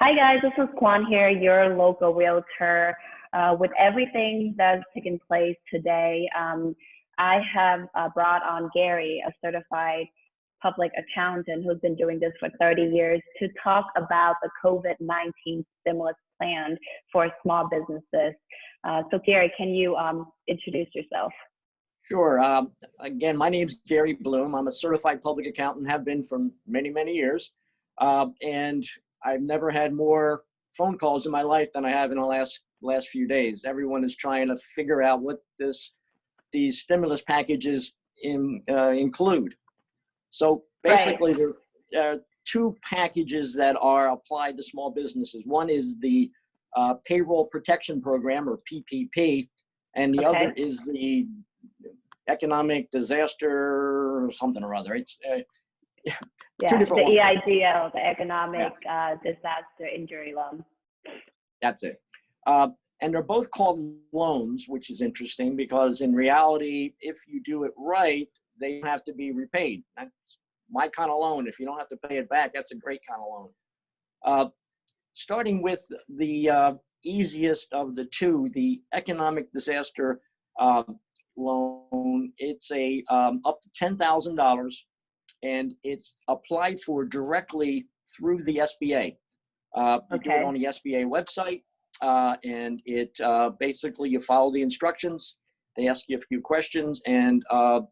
Hi guys, this is Kwan here, your local realtor. With everything that's taken place today, I have brought on Gary, a certified public accountant who's been doing this for 30 years, to talk about the COVID-19 stimulus plan for small businesses. So Gary, can you introduce yourself? Sure. Again, my name's Gary Bloome. I'm a certified public accountant, have been for many, many years. And I've never had more phone calls in my life than I have in the last few days. Everyone is trying to figure out what these stimulus packages include. So basically, Right. there are two packages that are applied to small businesses. One is the Payroll Protection Program, or PPP, and the other is the economic disaster or something or other. It's two different ones. The EIPL, the Economic Disaster Injury Loan. That's it. And they're both called loans, which is interesting because in reality, if you do it right, they have to be repaid. That's my kind of loan. If you don't have to pay it back, that's a great kind of loan. Starting with the easiest of the two, the economic disaster loan, it's up to $10,000, and it's applied for directly through the SBA. You do it on the SBA website, and it basically you follow the instructions. They ask you a few questions, and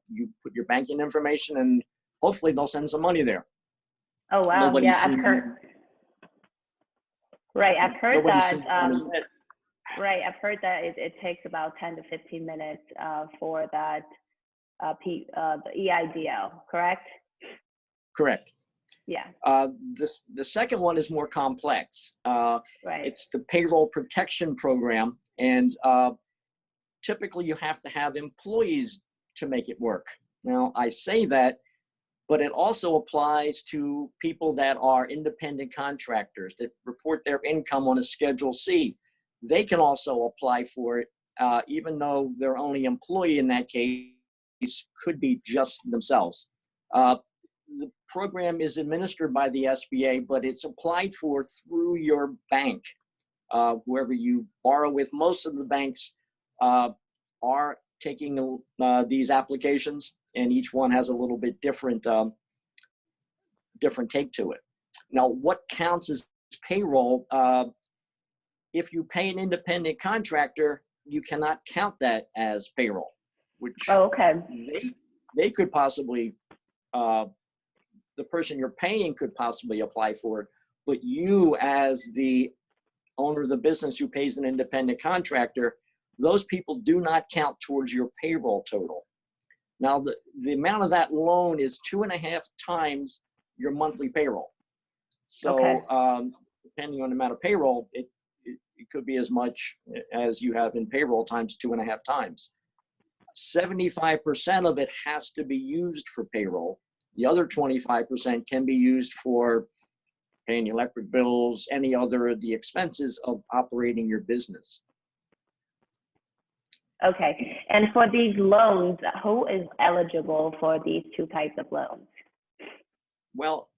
you put your banking information, and hopefully they'll send some money there. Oh wow! Nobody's I've heard. Right, I've heard that. Right, I've heard that it takes about 10 to 15 minutes for that the EIDL, correct? Correct. Yeah. The second one is more complex. Right. It's the Payroll Protection Program, and typically you have to have employees to make it work. Now, I say that, but it also applies to people that are independent contractors that report their income on a Schedule C. They can also apply for it, even though their only employee in that case could be just themselves. The program is administered by the SBA, but it's applied for through your bank, whoever you borrow with. Most of the banks are taking these applications, and each one has a little bit different take to it. Now, what counts as payroll? If you pay an independent contractor, you cannot count that as payroll, which they could possibly, the person you're paying could possibly apply for it, but you as the owner of the business who pays an independent contractor, those people do not count towards your payroll total. Now, the amount of that loan is 2.5 times your monthly payroll. So depending on the amount of payroll, it could be as much as you have in payroll times 2.5 times. 75% of it has to be used for payroll. The other 25% can be used for paying electric bills, any other of the expenses of operating your business. Okay, and for these loans, who is eligible for these two types of loans? Well,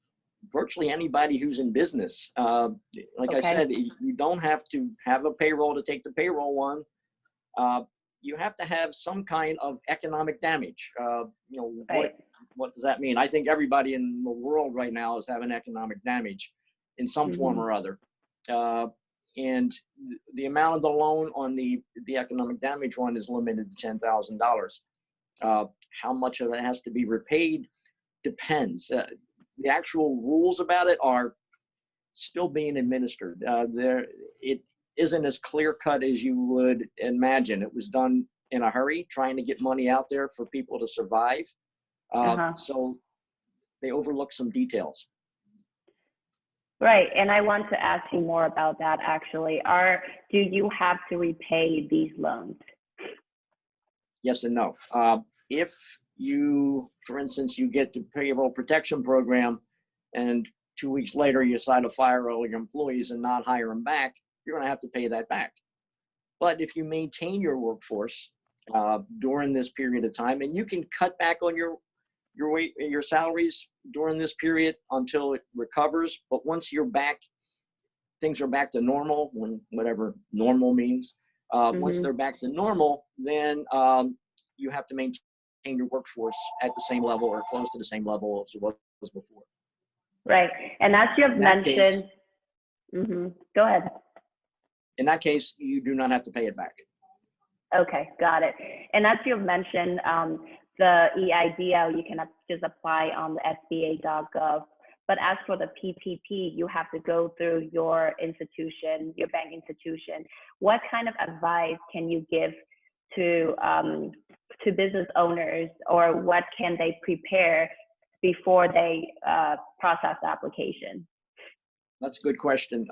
virtually anybody who's in business. Like I said, you don't have to have a payroll to take the payroll one. You have to have some kind of economic damage. What does that mean? I think everybody in the world right now is having economic damage in some form or other. And the amount of the loan on the economic damage one is limited to $10,000. How much of it has to be repaid depends. The actual rules about it are still being administered. It isn't as clear cut as you would imagine. It was done in a hurry, trying to get money out there for people to survive. So they overlook some details. Right, and I want to ask you more about that actually. Do you have to repay these loans? Yes and no. If you, for instance, you get the Payroll Protection Program and 2 weeks later you decide to fire all your employees and not hire them back, you're going to have to pay that back. But if you maintain your workforce during this period of time, and you can cut back on your salaries during this period until it recovers, but once you're back things are back to normal, when whatever normal means, once they're back to normal, then you have to maintain your workforce at the same level or close to the same level as it was before. Right. And as you have mentioned, go ahead. In that case, you do not have to pay it back. Okay, got it. And as you have mentioned, the EIPL, you can just apply on the SBA.gov. But as for the PPP, you have to go through your institution, your bank institution. What kind of advice can you give to business owners, or what can they prepare before they process the application? That's a good question.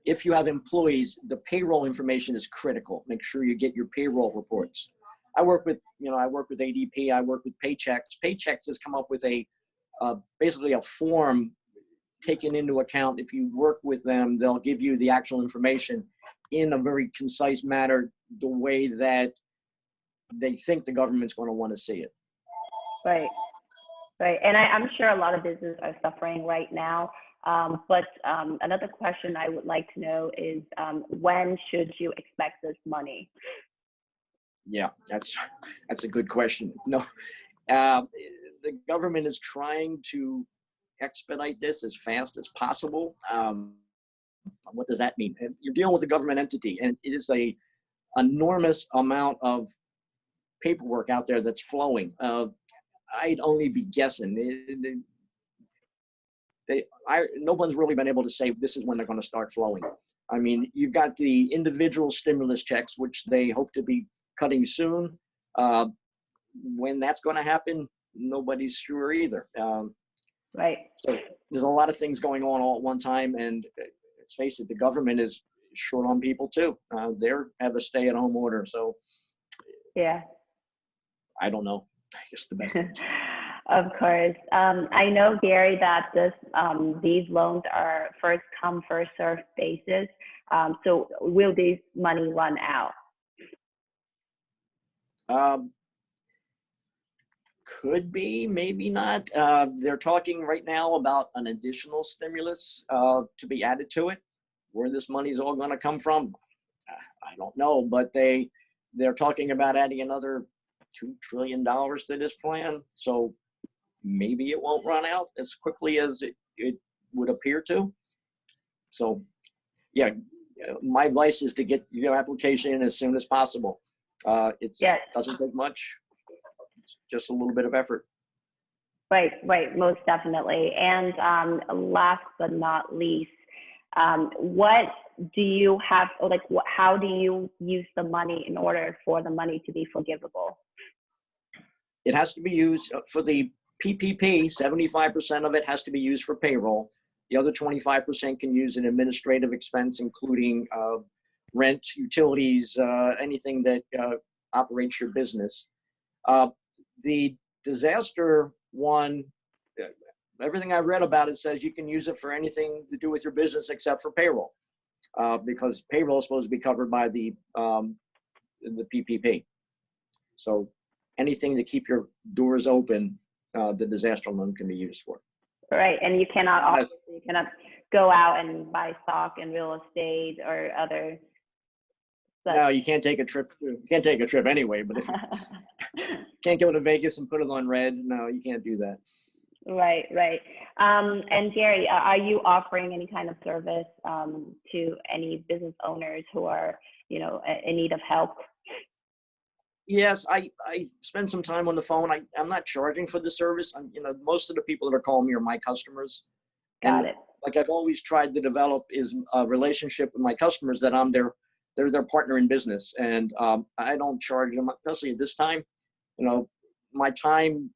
If you have employees, the payroll information is critical. Make sure you get your payroll reports. I work with ADP. I work with Paychex. Paychex has come up with basically a form taken into account. If you work with them, they'll give you the actual information in a very concise manner, the way that they think the government's going to want to see it. Right. Right. And I'm sure a lot of businesses are suffering right now. But another question I would like to know is, when should you expect this money? Yeah, that's a good question. No, the government is trying to expedite this as fast as possible. What does that mean? You're dealing with a government entity, and it is a enormous amount of paperwork out there that's flowing. I'd only be guessing. No one's really been able to say this is when they're going to start flowing. I mean, you've got the individual stimulus checks, which they hope to be cutting soon. When that's going to happen, nobody's sure either. Right. So there's a lot of things going on all at one time, and let's face it, the government is short on people too. They have a stay-at-home order, so yeah. I don't know. I guess the best answer. Of course. I know, Gary, that these loans are first come, first served basis. So will these money run out? Could be, maybe not. They're talking right now about an additional stimulus to be added to it. Where this money is all going to come from, I don't know. But they're talking about adding another $2 trillion to this plan. So maybe it won't run out as quickly as it would appear to. So, yeah, my advice is to get your application in as soon as possible. It doesn't take much, just a little bit of effort. Right, most definitely. And last but not least, what do you have, like, how do you use the money in order for the money to be forgivable? It has to be used for the PPP. 75% of it has to be used for payroll. The other 25% can use an administrative expense, including rent, utilities, anything that operates your business. The disaster one, everything I've read about it says you can use it for anything to do with your business except for payroll, because payroll is supposed to be covered by the PPP. So anything to keep your doors open, the disaster loan can be used for. Right, and you cannot go out and buy stock in real estate or other. No, you can't take a trip. You can't take a trip anyway. But if you can't go to Vegas and put it on red, no, you can't do that. Right. And Gary, are you offering any kind of service to any business owners who are, in need of help? Yes, I spend some time on the phone. I'm not charging for the service. Most of the people that are calling me are my customers. Got it. Like I've always tried to develop is a relationship with my customers that they're their partner in business, and I don't charge them, especially at this time. My time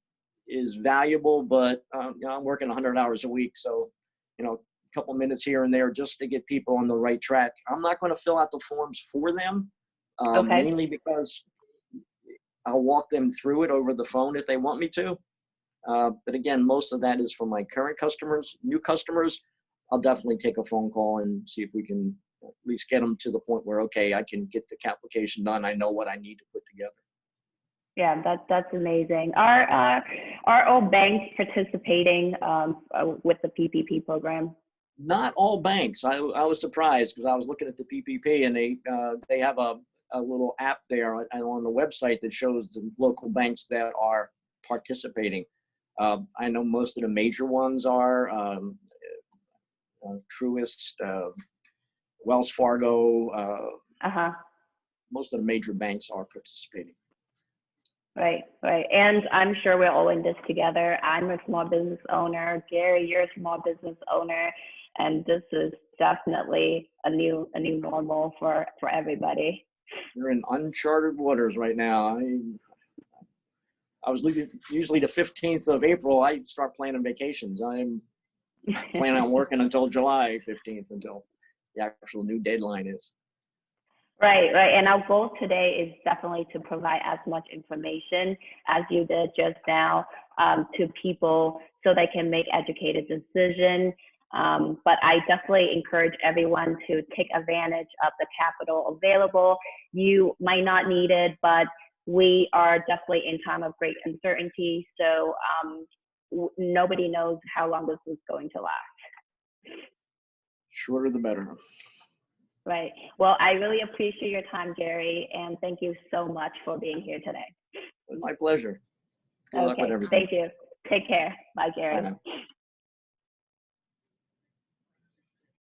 is valuable, but I'm working 100 hours a week, so a couple minutes here and there just to get people on the right track. I'm not going to fill out the forms for them, mainly because I'll walk them through it over the phone if they want me to. But again, most of that is for my current customers. New customers, I'll definitely take a phone call and see if we can at least get them to the point where, okay, I can get the application done. I know what I need to put together. Yeah, that's amazing. Are all banks participating with the PPP program? Not all banks. I was surprised because I was looking at the PPP and they have a little app there on the website that shows the local banks that are participating. I know most of the major ones are Truist, Wells Fargo. Most of the major banks are participating. Right, right. And I'm sure we're all in this together. I'm a small business owner. Gary, you're a small business owner. And this is definitely a new normal for everybody. We're in uncharted waters right now. I was usually the 15th of April, I start planning vacations. I'm planning on working until July 15th until the actual new deadline is. Right, right. And our goal today is definitely to provide as much information as you did just now to people so they can make educated decisions. But I definitely encourage everyone to take advantage of the capital available. You might not need it, but we are definitely in time of great uncertainty. So nobody knows how long this is going to last. Shorter the better. Right. Well, I really appreciate your time, Gary, and thank you so much for being here today. My pleasure. Good luck with everything. Thank you. Take care. Bye, Gary. Bye now.